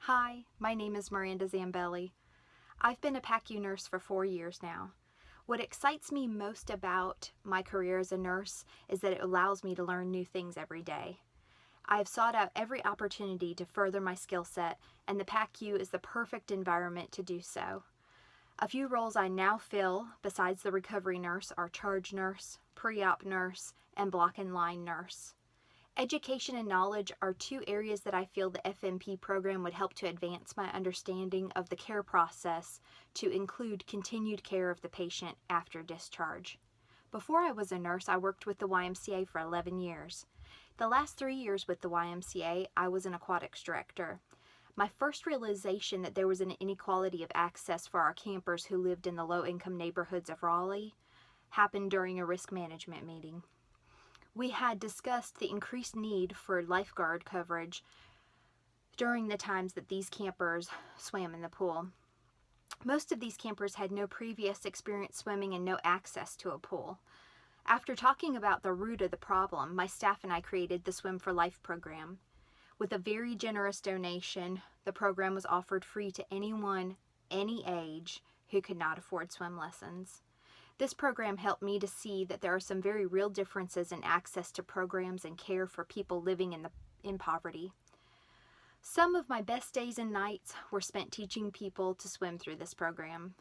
Hi, my name is M.Zambelli. I've been a PACU nurse for 4 years now. What excites me most about my career as a nurse is that it allows me to learn new things every day. I have sought out every opportunity to further my skill set, and the PACU is the perfect environment to do so. A few roles I now fill, besides the recovery nurse, are charge nurse, pre-op nurse, and block and line nurse. Education and knowledge are two areas that I feel the FNP program would help to advance my understanding of the care process to include continued care of the patient after discharge. Before I was a nurse, I worked with the YMCA for 11 years. The last 3 years with the YMCA, I was an aquatics director. My first realization that there was an inequality of access for our campers who lived in the low-income neighborhoods of Raleigh happened during a risk management meeting. We had discussed the increased need for lifeguard coverage during the times that these campers swam in the pool. Most of these campers had no previous experience swimming and no access to a pool. After talking about the root of the problem, my staff and I created the Swim for Life program. With a very generous donation, the program was offered free to anyone, any age, who could not afford swim lessons. This program helped me to see that there are some very real differences in access to programs and care for people living in poverty. Some of my best days and nights were spent teaching people to swim through this program.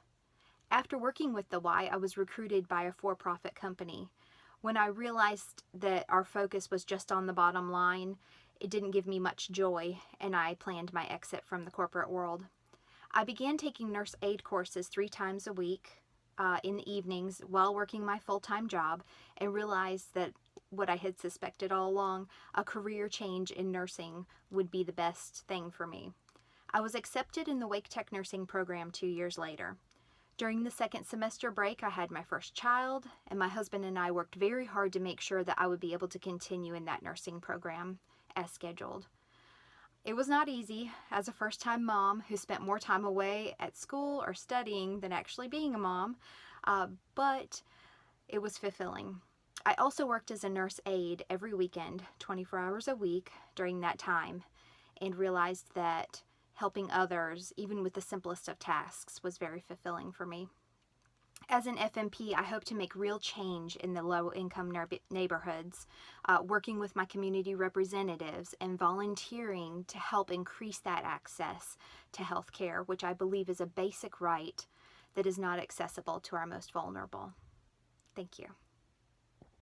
After working with the Y, I was recruited by a for-profit company. When I realized that our focus was just on the bottom line, it didn't give me much joy, and I planned my exit from the corporate world. I began taking nurse aid courses 3 times a week in the evenings while working my full-time job, and realized that what I had suspected all along, a career change in nursing would be the best thing for me. I was accepted in the Wake Tech nursing program 2 years later. During the second semester break, I had my first child, and my husband and I worked very hard to make sure that I would be able to continue in that nursing program as scheduled. It was not easy as a first-time mom who spent more time away at school or studying than actually being a mom, but it was fulfilling. I also worked as a nurse aide every weekend, 24 hours a week during that time, and realized that helping others, even with the simplest of tasks, was very fulfilling for me. As an FNP, I hope to make real change in the low-income neighborhoods, working with my community representatives and volunteering to help increase that access to health care, which I believe is a basic right that is not accessible to our most vulnerable. Thank you.